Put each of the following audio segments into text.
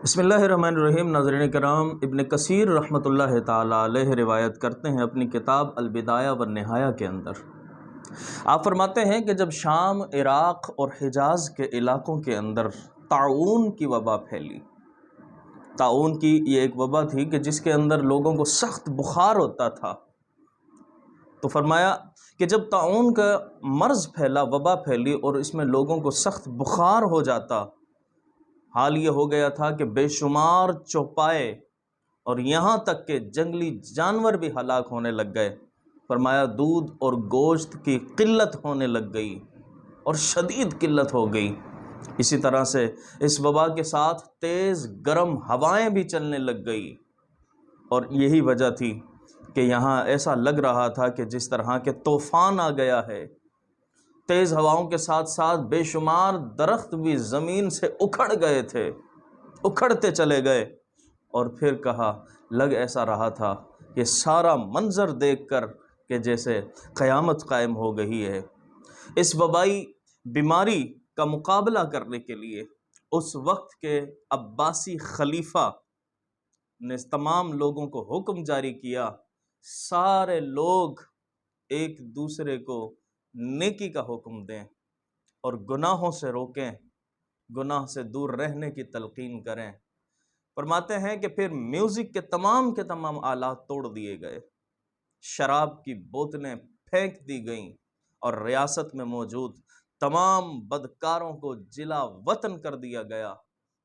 بسم اللہ الرحمن الرحیم۔ ناظرین کرام، ابن کثیر رحمۃ اللہ تعالی علیہ روایت کرتے ہیں اپنی کتاب البدایہ والنہایہ کے اندر، آپ فرماتے ہیں کہ جب شام، عراق اور حجاز کے علاقوں کے اندر طاعون کی وبا پھیلی، طاعون کی یہ ایک وبا تھی کہ جس کے اندر لوگوں کو سخت بخار ہوتا تھا، تو فرمایا کہ جب طاعون کا مرض پھیلا، وبا پھیلی اور اس میں لوگوں کو سخت بخار ہو جاتا، حال یہ ہو گیا تھا کہ بے شمار چوپائے اور یہاں تک کہ جنگلی جانور بھی ہلاک ہونے لگ گئے۔ فرمایا دودھ اور گوشت کی قلت ہونے لگ گئی اور شدید قلت ہو گئی۔ اسی طرح سے اس وبا کے ساتھ تیز گرم ہوائیں بھی چلنے لگ گئی، اور یہی وجہ تھی کہ یہاں ایسا لگ رہا تھا کہ جس طرح کے طوفان آ گیا ہے۔ تیز ہواؤں کے ساتھ ساتھ بے شمار درخت بھی زمین سے اکھڑ گئے تھے، اکھڑتے چلے گئے، اور پھر کہا لگ ایسا رہا تھا کہ سارا منظر دیکھ کر کہ جیسے قیامت قائم ہو گئی ہے۔ اس وبائی بیماری کا مقابلہ کرنے کے لیے اس وقت کے عباسی خلیفہ نے تمام لوگوں کو حکم جاری کیا، سارے لوگ ایک دوسرے کو نیکی کا حکم دیں اور گناہوں سے روکیں، گناہ سے دور رہنے کی تلقین کریں۔ فرماتے ہیں کہ پھر میوزک کے تمام آلات توڑ دیے گئے، شراب کی بوتلیں پھینک دی گئیں، اور ریاست میں موجود تمام بدکاروں کو جلا وطن کر دیا گیا۔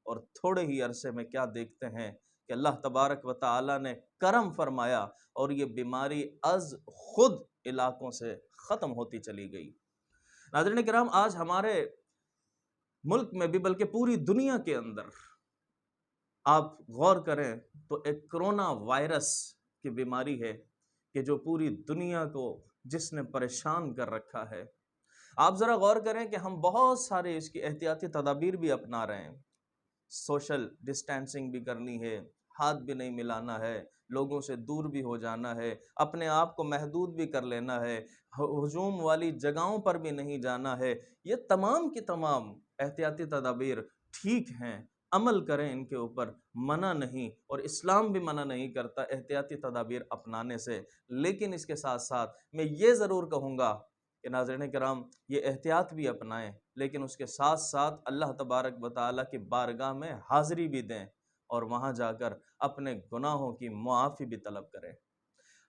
اور تھوڑے ہی عرصے میں کیا دیکھتے ہیں کہ اللہ تبارک و تعالی نے کرم فرمایا اور یہ بیماری از خود علاقوں سے ختم ہوتی چلی گئی۔ ناظرین کرام، آج ہمارے ملک میں بھی بلکہ پوری دنیا کے اندر آپ غور کریں تو ایک کرونا وائرس کی بیماری ہے کہ جو پوری دنیا کو جس نے پریشان کر رکھا ہے۔ آپ ذرا غور کریں کہ ہم بہت سارے اس کی احتیاطی تدابیر بھی اپنا رہے ہیں، سوشل ڈسٹینسنگ بھی کرنی ہے، ہاتھ بھی نہیں ملانا ہے، لوگوں سے دور بھی ہو جانا ہے، اپنے آپ کو محدود بھی کر لینا ہے، ہجوم والی جگہوں پر بھی نہیں جانا ہے۔ یہ تمام کی تمام احتیاطی تدابیر ٹھیک ہیں، عمل کریں ان کے اوپر، منع نہیں، اور اسلام بھی منع نہیں کرتا احتیاطی تدابیر اپنانے سے۔ لیکن اس کے ساتھ ساتھ میں یہ ضرور کہوں گا کہ ناظرین کرام، یہ احتیاط بھی اپنائیں، لیکن اس کے ساتھ ساتھ اللہ تبارک و تعالیٰ کی بارگاہ میں حاضری بھی دیں اور وہاں جا کر اپنے گناہوں کی معافی بھی طلب کریں۔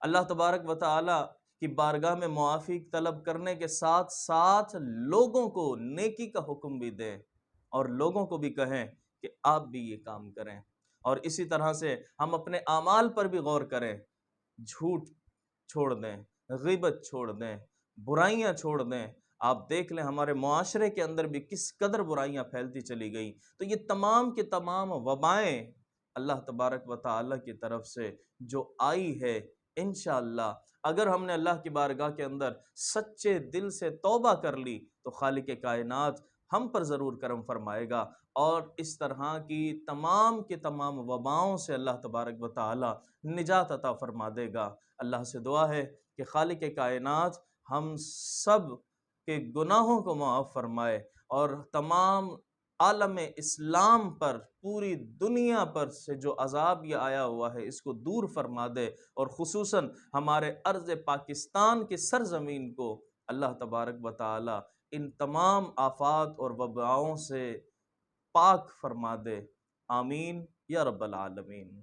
اللہ تبارک و تعالیٰ کی بارگاہ میں معافی طلب کرنے کے ساتھ ساتھ لوگوں کو نیکی کا حکم بھی دیں اور لوگوں کو بھی کہیں کہ آپ بھی یہ کام کریں۔ اور اسی طرح سے ہم اپنے اعمال پر بھی غور کریں، جھوٹ چھوڑ دیں، غیبت چھوڑ دیں، برائیاں چھوڑ دیں۔ آپ دیکھ لیں ہمارے معاشرے کے اندر بھی کس قدر برائیاں پھیلتی چلی گئی۔ تو یہ تمام کی تمام وبائیں اللہ تبارک و تعالیٰ کی طرف سے جو آئی ہے، انشاءاللہ اگر ہم نے اللہ کی بارگاہ کے اندر سچے دل سے توبہ کر لی تو خالق کائنات ہم پر ضرور کرم فرمائے گا، اور اس طرح کی تمام وباؤں سے اللہ تبارک و تعالی نجات عطا فرما دے گا۔ اللہ سے دعا ہے کہ خالق کائنات ہم سب کے گناہوں کو معاف فرمائے اور تمام عالم اسلام پر، پوری دنیا پر سے جو عذاب یہ آیا ہوا ہے اس کو دور فرما دے، اور خصوصاً ہمارے ارض پاکستان کی سرزمین کو اللہ تبارک و تعالی ان تمام آفات اور وباؤں سے پاک فرما دے۔ آمین یا رب العالمین۔